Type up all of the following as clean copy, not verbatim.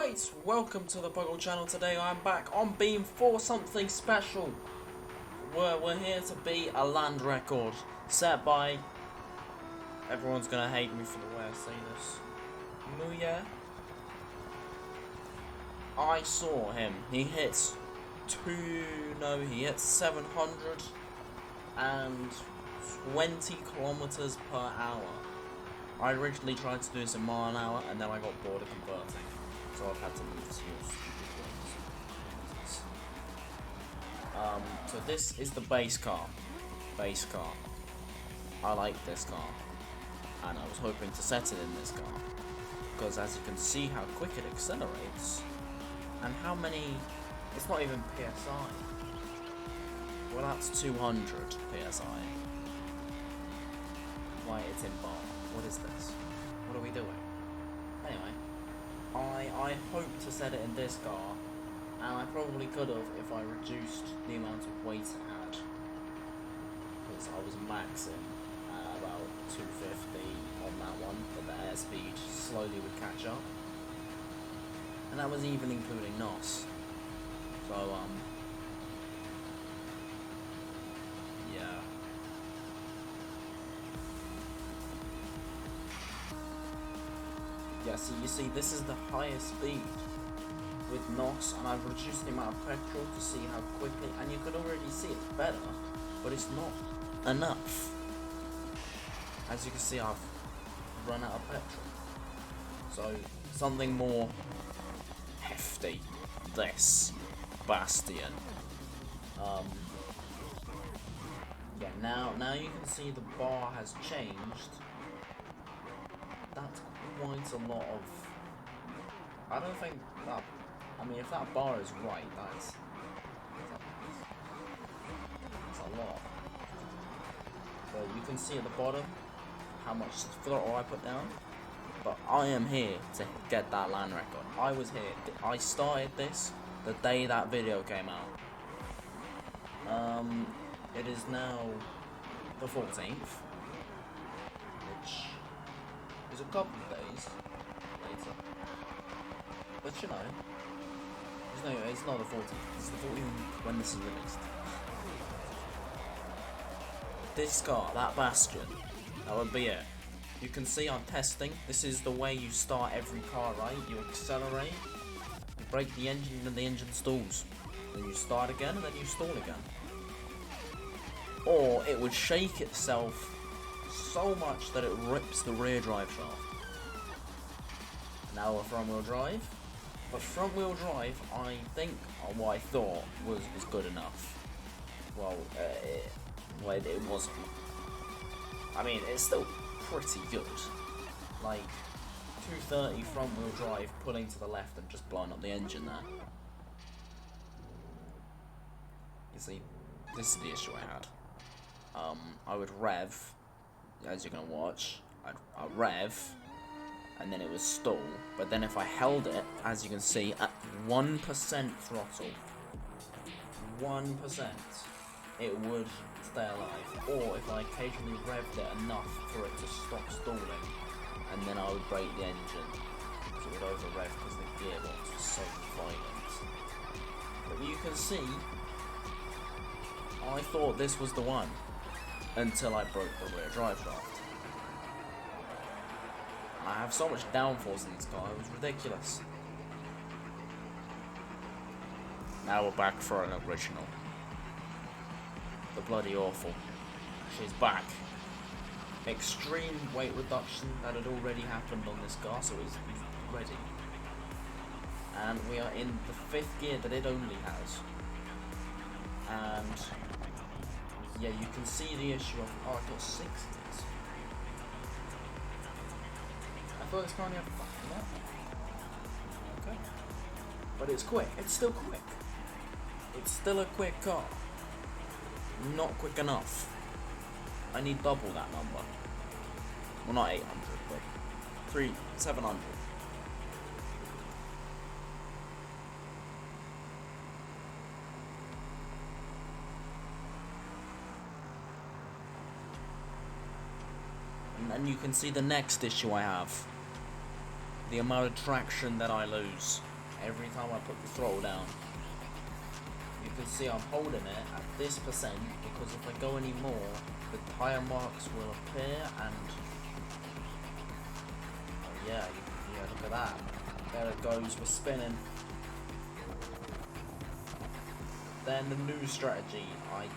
Right, welcome to the Buggle channel. Today I'm back on Beam for something special. We're here to beat a land record set by... Everyone's gonna hate me for the way I say this. Muye. I saw him. He hits 720 kilometers per hour. I originally tried to do this in mile an hour, and then I got bored of converting, so I've had to move to stupid ones. So this is the base car. I like this car, and I was hoping to set it in this car, because as you can see how quick it accelerates, and how many, it's not even PSI. Well, that's 200 PSI. Why, it's in bar. What is this? What are we doing? Anyway, I hope to set it in this car, and I probably could have if I reduced the amount of weight it had, because I was maxing at about 250 on that one, but the airspeed slowly would catch up, and that was even including NOS. So yeah. Yeah, so you see, this is the highest speed with NOS, and I've reduced the amount of petrol to see how quickly, and you could already see it's better, but it's not enough. As you can see, I've run out of petrol. So, something more hefty. This Bastion. Yeah, now you can see the bar has changed. That's quite a lot of... I don't think that... I mean, if that bar is right, that's a lot. So you can see at the bottom how much throttle I put down. But I am here to get that land record. I was here. I started this the day that video came out. It is now the 14th, which is a couple of days later. But you know, it's not the 14th, it's the 14th when this is released. This car, that Bastion, that would be it. You can see I'm testing. This is the way you start every car, right? You accelerate, you brake the engine, and the engine stalls. Then you start again, and then you stall again. Or it would shake itself so much that it rips the rear drive shaft. Now we're front wheel drive. But front wheel drive, I think, what I thought was good enough. Well, it wasn't. I mean, it's still pretty good. Like 230 front wheel drive, pulling to the left and just blowing up the engine there. You see, this is the issue I had. I would rev, as you're gonna watch. I'd rev, and then it would stall. But then if I held it, as you can see, at 1% throttle, 1%, it would stay alive. Or if I occasionally revved it enough for it to stop stalling, and then I would brake the engine, it would over rev because the gearbox was so violent. But you can see, I thought this was the one, until I broke the rear drive shaft. I have so much downforce in this car, it was ridiculous. Now we're back for an original. The bloody awful. She's back. Extreme weight reduction that had already happened on this car, so it's ready. And we are in the 5th gear that it only has. And yeah, you can see the issue of, oh, I've got 6 gears. I thought this car only had 5, no? Okay. But it's quick, it's still quick. It's still a quick car. Not quick enough. I need double that number. Well, not 800, but 700. And you can see the next issue I have. The amount of traction that I lose. every time I put the throttle down. You can see I'm holding it at this percent because if I go any more, the tyre marks will appear and oh yeah, look at that. There it goes, we're spinning. Then the new strategy, I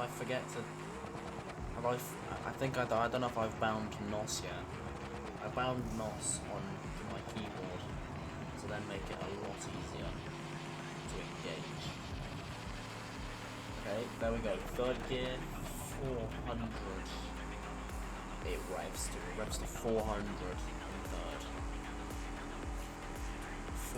forget to, I don't know if I've bound NOS yet. I bound NOS on my keyboard to then make it a lot easier to engage. Okay, there we go, third gear, 400. It revs to 400 in third. 400.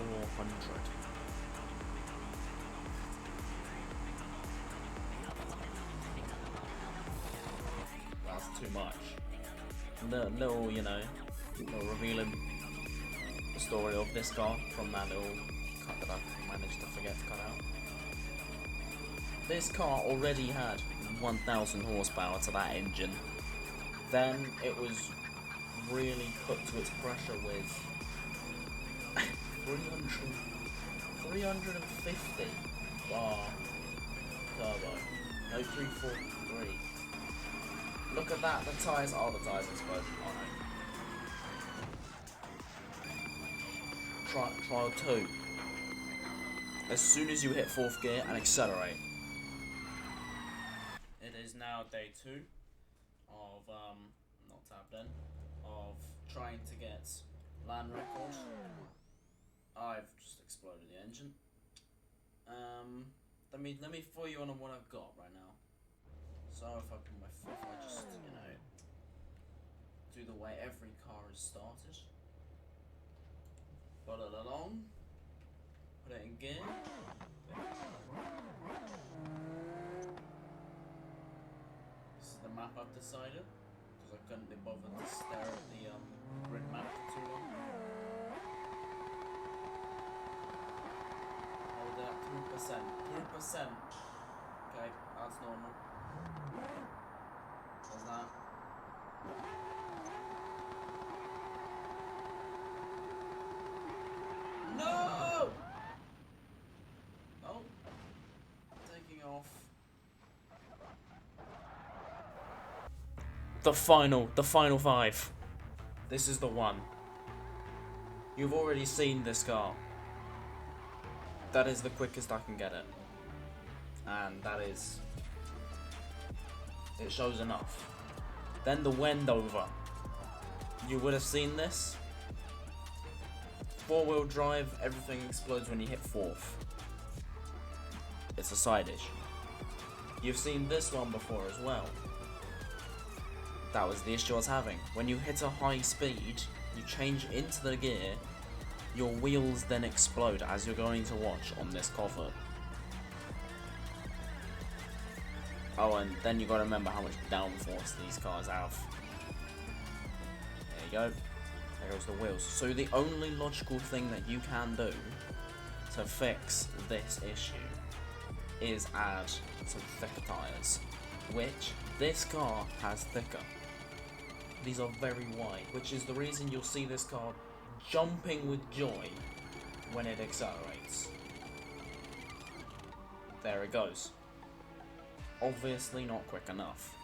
That's too much. Little, little revealing the story of this car from that little cut that I managed to forget to cut out. This car already had 1,000 horsepower to that engine. Then it was really put to its pressure with 350 bar turbo. No 343. Look at that, the tyres exploded. Oh no. Trial 2. As soon as you hit 4th gear and accelerate. It is now day 2 of, not tapped in, of trying to get land record. I've just exploded the engine. Let me fill you on what I've got right now. So if I just, do the way every car is started. Put it along. Put it in gear. This is the map I've decided, because I couldn't be bothered to stare at the grid map for too long. Hold it at 2%. 2%. Okay, that's normal. What's that? No! Oh. Taking off. The final 5. This is the one. You've already seen this car. That is the quickest I can get it. And that is... it shows enough. Then the Wendover. You would have seen this. 4-wheel drive, everything explodes when you hit 4th. It's a side issue. You've seen this one before as well. That was the issue I was having. When you hit a high speed, you change into the gear, your wheels then explode, as you're going to watch on this cover. Oh, and then you gotta remember how much downforce these cars have. There you go. There goes the wheels. So the only logical thing that you can do to fix this issue is add some thicker tyres, which this car has thicker. These are very wide, which is the reason you'll see this car jumping with joy when it accelerates. There it goes. Obviously not quick enough.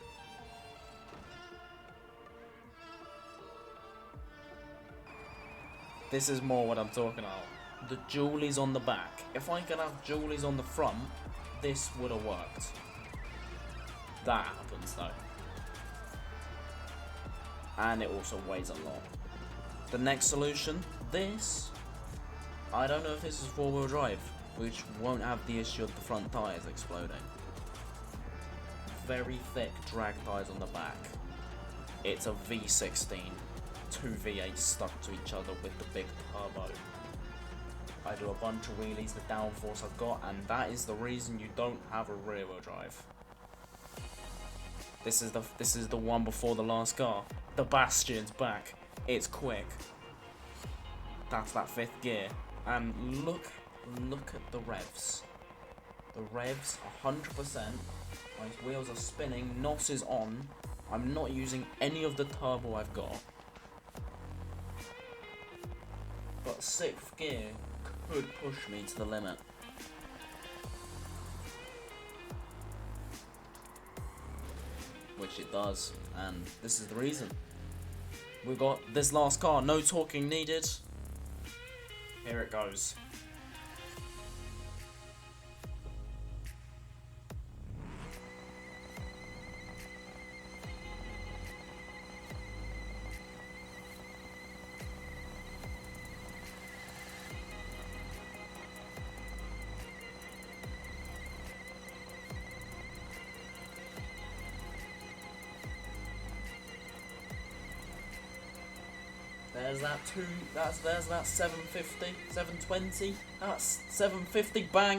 This is more what I'm talking about. The Julies on the back. If I could have Julies on the front, this would have worked. That happens though. And it also weighs a lot. The next solution, this. I don't know if this is 4-wheel drive, which won't have the issue of the front tyres exploding. Very thick drag tyres on the back. It's a V16, 2 V8s stuck to each other with the big turbo. I do a bunch of wheelies, the downforce I've got, and that is the reason you don't have a rear wheel drive. This is the one before the last car. The Bastion's back. It's quick. That's that 5th gear. And look at the revs. The revs, 100%. My wheels are spinning. NOS is on. I'm not using any of the turbo I've got. But 6th gear could push me to the limit. Which it does, and this is the reason. We've got this last car, no talking needed. Here it goes. There's that 750, 720, that's 750 bang